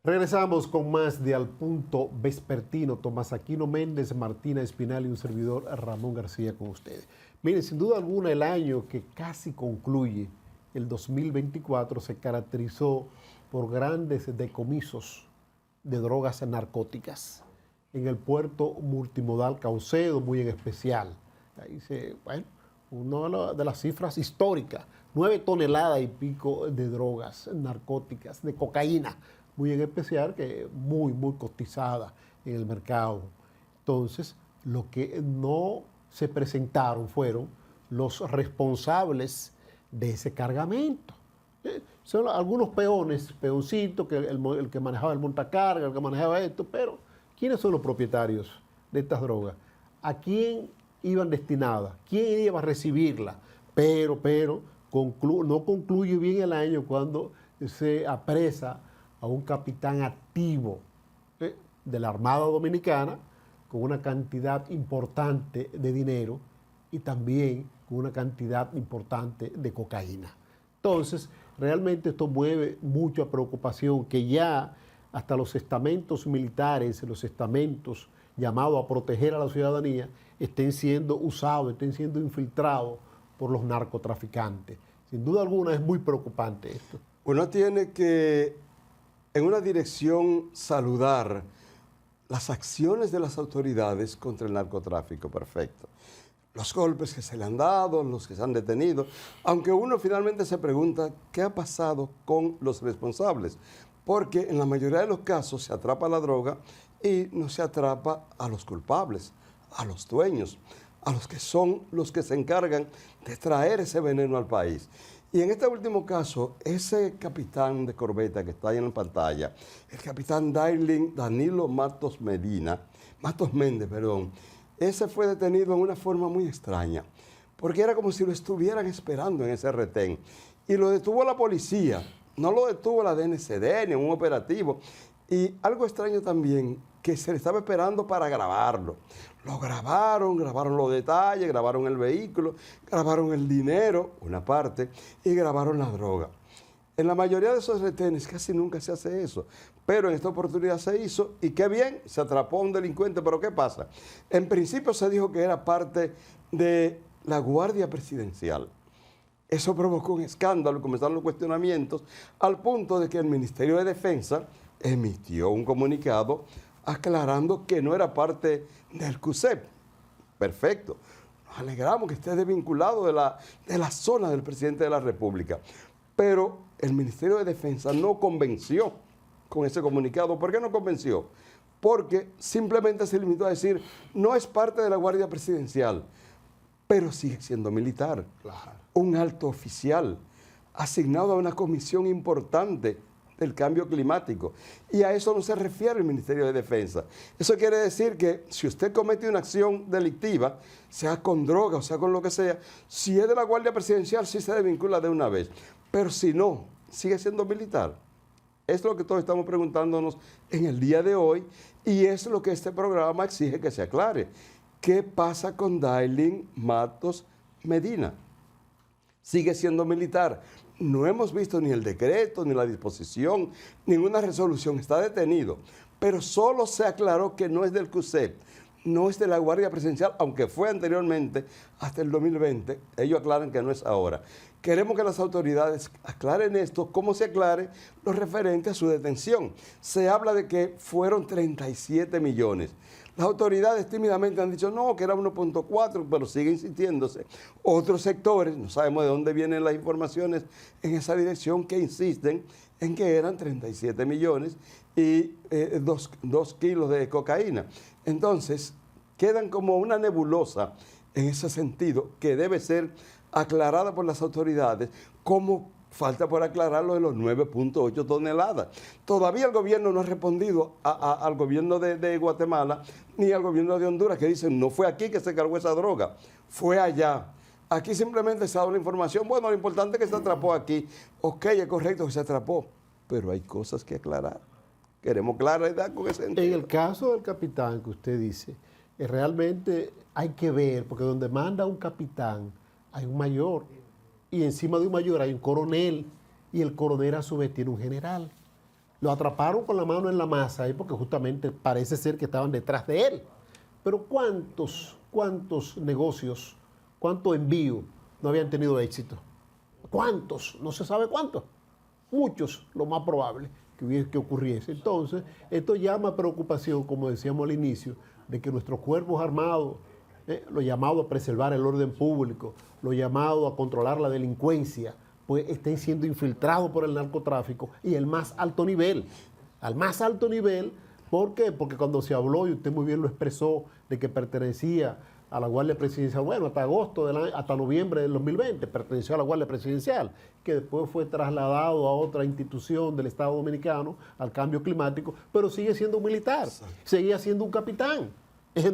Regresamos con más de Al Punto Vespertino. Tomás Aquino Méndez, Martina Espinal y un servidor Ramón García con ustedes. Miren, sin duda alguna el año que casi concluye, el 2024, se caracterizó por grandes decomisos de drogas narcóticas en el puerto multimodal Caucedo, muy en especial. Ahí una de las cifras históricas, 9 toneladas y pico de drogas narcóticas, de cocaína, muy en especial, que muy cotizada en el mercado. Entonces, lo que no se presentaron fueron los responsables de ese cargamento. Son algunos peoncitos, que el que manejaba el montacarga, el que manejaba esto, pero ¿quiénes son los propietarios de estas drogas? ¿A quién iban destinadas? ¿Quién iba a recibirla? Pero no concluye bien el año cuando se apresa a un capitán activo de la Armada Dominicana con una cantidad importante de dinero y también con una cantidad importante de cocaína. Entonces, realmente esto mueve mucha preocupación, que ya hasta los estamentos militares, los estamentos llamados a proteger a la ciudadanía, estén siendo usados, estén siendo infiltrados por los narcotraficantes. Sin duda alguna es muy preocupante esto. Uno tiene que, en una dirección, saludar las acciones de las autoridades contra el narcotráfico, perfecto. Los golpes que se le han dado, los que se han detenido, aunque uno finalmente se pregunta qué ha pasado con los responsables, porque en la mayoría de los casos se atrapa la droga y no se atrapa a los culpables, a los dueños, a los que son los que se encargan de traer ese veneno al país. Y en este último caso, ese capitán de corbeta que está ahí en la pantalla, el capitán Danilo Matos Méndez, ese fue detenido en una forma muy extraña, porque era como si lo estuvieran esperando en ese retén. Y lo detuvo la policía, no lo detuvo la DNCD ni un operativo. Y algo extraño también, que se le estaba esperando para grabarlo. Lo grabaron los detalles, grabaron el vehículo, grabaron el dinero, una parte, y grabaron la droga. En la mayoría de esos retenes casi nunca se hace eso, pero en esta oportunidad se hizo y qué bien, se atrapó a un delincuente, pero ¿qué pasa? En principio se dijo que era parte de la Guardia Presidencial. Eso provocó un escándalo, comenzaron los cuestionamientos, al punto de que el Ministerio de Defensa emitió un comunicado aclarando que no era parte del CUSEP. Perfecto. Nos alegramos que esté desvinculado de la zona del presidente de la República. Pero el Ministerio de Defensa no convenció con ese comunicado. ¿Por qué no convenció? Porque simplemente se limitó a decir, no es parte de la Guardia Presidencial, pero sigue siendo militar. Claro. Un alto oficial asignado a una comisión importante del cambio climático. Y a eso no se refiere el Ministerio de Defensa. Eso quiere decir que si usted comete una acción delictiva, sea con droga o sea con lo que sea, si es de la Guardia Presidencial, sí se desvincula de una vez. Pero si no, sigue siendo militar. Es lo que todos estamos preguntándonos en el día de hoy y es lo que este programa exige que se aclare. ¿Qué pasa con Dailin Matos Medina? Sigue siendo militar. No hemos visto ni el decreto, ni la disposición, ninguna resolución. Está detenido. Pero solo se aclaró que no es del CUSEP, no es de la Guardia Presidencial, aunque fue anteriormente, hasta el 2020. Ellos aclaran que no es ahora. Queremos que las autoridades aclaren esto, cómo se aclare lo referente a su detención. Se habla de que fueron 37 millones. Las autoridades tímidamente han dicho no, que era 1.4, pero sigue insistiéndose. Otros sectores, no sabemos de dónde vienen las informaciones en esa dirección, que insisten en que eran 37 millones y 2 kilos de cocaína. Entonces, quedan como una nebulosa en ese sentido que debe ser aclarada por las autoridades, como falta por aclarar lo de los 9.8 toneladas. Todavía el gobierno no ha respondido al gobierno de Guatemala ni al gobierno de Honduras, que dicen no fue aquí que se cargó esa droga, fue allá. Aquí simplemente se ha dado la información, bueno, lo importante es que se atrapó aquí. Ok, es correcto que se atrapó, pero hay cosas que aclarar. Queremos claridad con ese sentido. En el caso del capitán que usted dice, realmente hay que ver, porque donde manda un capitán hay un mayor, y encima de un mayor hay un coronel, y el coronel a su vez tiene un general. Lo atraparon con la mano en la masa ahí porque justamente parece ser que estaban detrás de él. Pero ¿cuántos negocios, cuántos envíos no habían tenido éxito? ¿Cuántos? No se sabe cuántos. Muchos, lo más probable que ocurriese. Entonces, esto llama a preocupación, como decíamos al inicio, de que nuestros cuerpos armados, lo llamado a preservar el orden público, lo llamado a controlar la delincuencia, pues estén siendo infiltrados por el narcotráfico y el más alto nivel. Al más alto nivel, ¿por qué? Porque cuando se habló, y usted muy bien lo expresó, de que pertenecía a la Guardia Presidencial, bueno, hasta agosto, hasta noviembre del 2020, perteneció a la Guardia Presidencial, que después fue trasladado a otra institución del Estado Dominicano, al cambio climático, pero sigue siendo un militar, seguía siendo un capitán.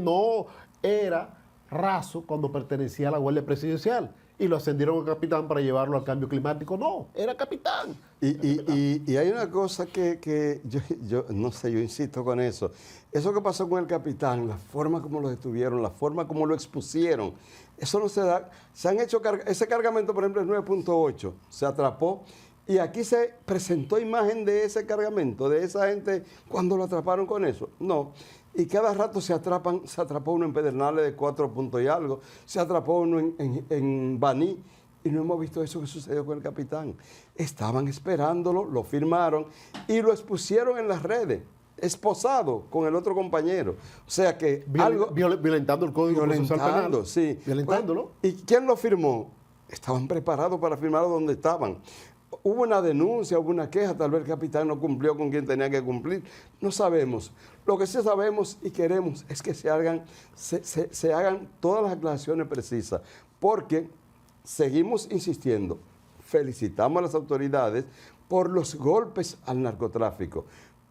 No era raso cuando pertenecía a la Guardia Presidencial y lo ascendieron a capitán para llevarlo al cambio climático. No, era capitán. Y hay una cosa que yo no sé, yo insisto con eso. Eso que pasó con el capitán, la forma como lo detuvieron, la forma como lo expusieron, eso no se da. Se han hecho, ese cargamento, por ejemplo, es 9.8, se atrapó. Y aquí se presentó imagen de ese cargamento, de esa gente cuando lo atraparon con eso. No. Y cada rato se atrapó uno en Pedernales de 4 puntos y algo, se atrapó uno en Baní, y no hemos visto eso que sucedió con el capitán. Estaban esperándolo, lo firmaron y lo expusieron en las redes, esposado con el otro compañero. O sea que violentando el Código Procesal Penal. Sí. Violentándolo. ¿Y quién lo firmó? Estaban preparados para firmarlo donde estaban. Hubo una denuncia, hubo una queja, tal vez el capitán no cumplió con quien tenía que cumplir. No sabemos. Lo que sí sabemos y queremos es que se hagan todas las aclaraciones precisas, porque seguimos insistiendo, felicitamos a las autoridades por los golpes al narcotráfico,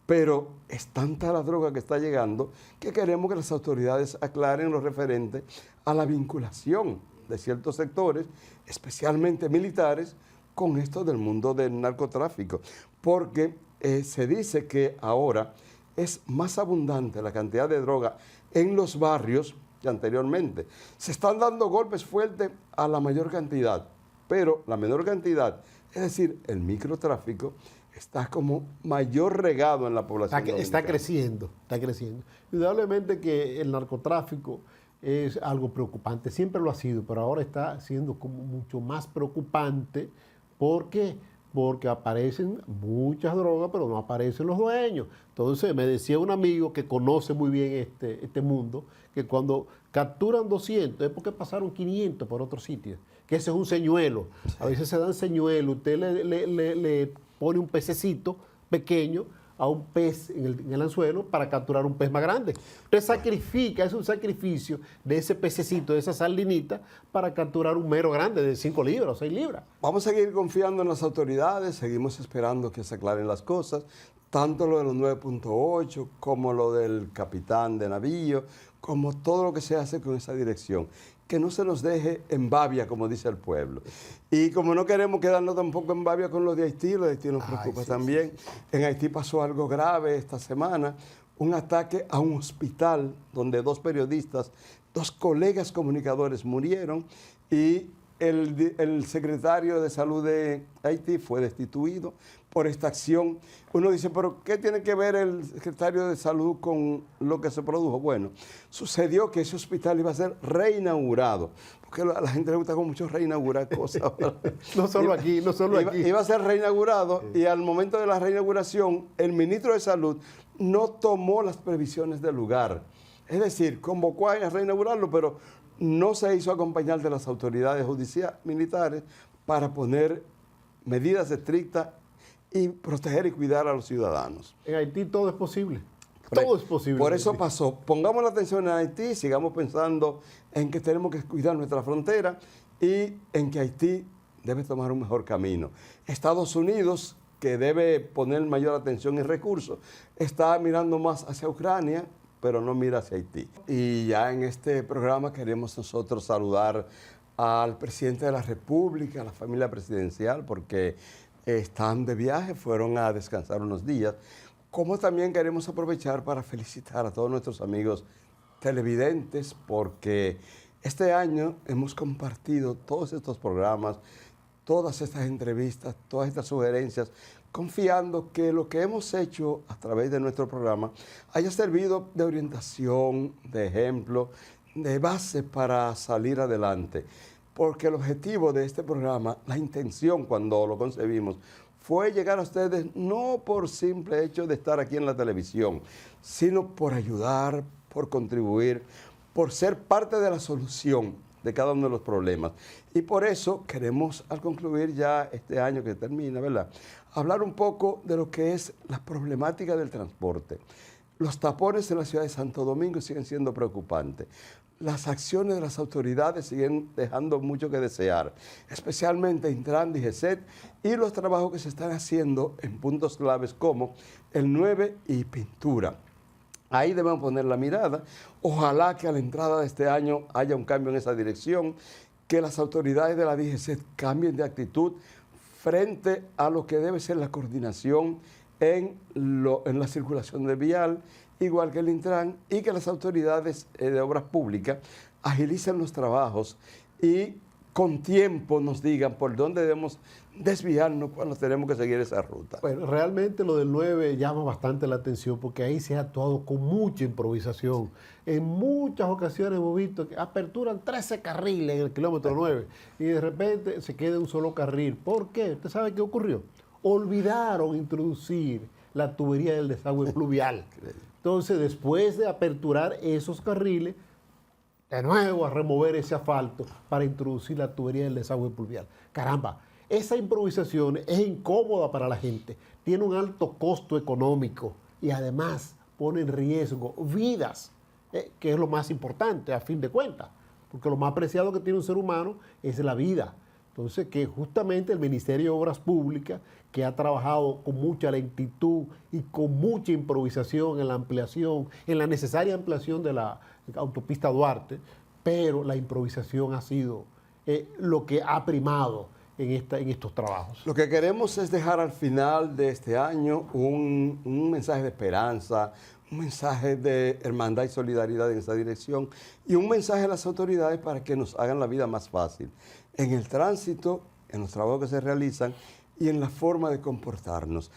pero es tanta la droga que está llegando que queremos que las autoridades aclaren lo referente a la vinculación de ciertos sectores, especialmente militares, con esto del mundo del narcotráfico, porque se dice que ahora es más abundante la cantidad de droga en los barrios que anteriormente. Se están dando golpes fuertes a la mayor cantidad, pero la menor cantidad, es decir, el microtráfico, está como mayor regado en la población dominicana. Está creciendo, está creciendo. Indudablemente que el narcotráfico es algo preocupante, siempre lo ha sido, pero ahora está siendo como mucho más preocupante. ¿Por qué? Porque aparecen muchas drogas, pero no aparecen los dueños. Entonces, me decía un amigo que conoce muy bien este mundo, que cuando capturan 200 es porque pasaron 500 por otro sitio, que ese es un señuelo. Sí. A veces se dan señuelos, usted le pone un pececito pequeño a un pez en el anzuelo para capturar un pez más grande. Usted sacrifica, es un sacrificio de ese pececito, de esa sardinita, para capturar un mero grande de 5 libras o 6 libras. Vamos a seguir confiando en las autoridades, seguimos esperando que se aclaren las cosas, tanto lo de los 9.8 como lo del capitán de navío, como todo lo que se hace con esa dirección. Que no se nos deje en babia, como dice el pueblo. Y como no queremos quedarnos tampoco en babia con los de Haití nos preocupa también. Sí. En Haití pasó algo grave esta semana, un ataque a un hospital donde 2 periodistas, 2 colegas comunicadores murieron y el secretario de Salud de Haití fue destituido por esta acción. Uno dice, ¿pero qué tiene que ver el secretario de Salud con lo que se produjo? Bueno, sucedió que ese hospital iba a ser reinaugurado, porque a la gente le gusta como mucho reinaugurar cosas. No solo aquí. Iba a ser reinaugurado y al momento de la reinauguración, el ministro de Salud no tomó las previsiones del lugar. Es decir, convocó a reinaugurarlo, pero no se hizo acompañar de las autoridades judiciales, militares, para poner medidas estrictas y proteger y cuidar a los ciudadanos. En Haití todo es posible. Todo es posible. Por eso pasó. Pongamos la atención en Haití, sigamos pensando en que tenemos que cuidar nuestra frontera y en que Haití debe tomar un mejor camino. Estados Unidos, que debe poner mayor atención y recursos, está mirando más hacia Ucrania, pero no mira hacia Haití. Y ya en este programa queremos nosotros saludar al presidente de la República, a la familia presidencial, porque están de viaje, fueron a descansar unos días. Como también queremos aprovechar para felicitar a todos nuestros amigos televidentes, porque este año hemos compartido todos estos programas, todas estas entrevistas, todas estas sugerencias confiando que lo que hemos hecho a través de nuestro programa haya servido de orientación, de ejemplo, de base para salir adelante. Porque el objetivo de este programa, la intención cuando lo concebimos, fue llegar a ustedes no por simple hecho de estar aquí en la televisión, sino por ayudar, por contribuir, por ser parte de la solución de cada uno de los problemas. Y por eso queremos, al concluir ya este año que termina, ¿verdad?, hablar un poco de lo que es la problemática del transporte. Los tapones en la ciudad de Santo Domingo siguen siendo preocupantes. Las acciones de las autoridades siguen dejando mucho que desear, especialmente Intran, DGCET, y los trabajos que se están haciendo en puntos claves como el 9 y pintura. Ahí debemos poner la mirada. Ojalá que a la entrada de este año haya un cambio en esa dirección, que las autoridades de la DGCET cambien de actitud frente a lo que debe ser la coordinación en la circulación de vial, igual que el Intran, y que las autoridades de obras públicas agilicen los trabajos y con tiempo nos digan por dónde debemos desviarnos cuando tenemos que seguir esa ruta. Bueno, realmente lo del 9 llama bastante la atención porque ahí se ha actuado con mucha improvisación. En muchas ocasiones hemos visto que aperturan 13 carriles en el kilómetro 9 y de repente se queda un solo carril. ¿Por qué? ¿Usted sabe qué ocurrió? Olvidaron introducir la tubería del desagüe pluvial. Entonces, después de aperturar esos carriles, de nuevo a remover ese asfalto para introducir la tubería del desagüe pluvial. Caramba, esa improvisación es incómoda para la gente, tiene un alto costo económico y además pone en riesgo vidas, que es lo más importante a fin de cuentas, porque lo más preciado que tiene un ser humano es la vida. Entonces, que justamente el Ministerio de Obras Públicas, que ha trabajado con mucha lentitud y con mucha improvisación en la ampliación, en la necesaria ampliación de la autopista Duarte, pero la improvisación ha sido lo que ha primado en estos trabajos. Lo que queremos es dejar al final de este año un mensaje de esperanza, un mensaje de hermandad y solidaridad en esa dirección y un mensaje a las autoridades para que nos hagan la vida más fácil en el tránsito, en los trabajos que se realizan y en la forma de comportarnos.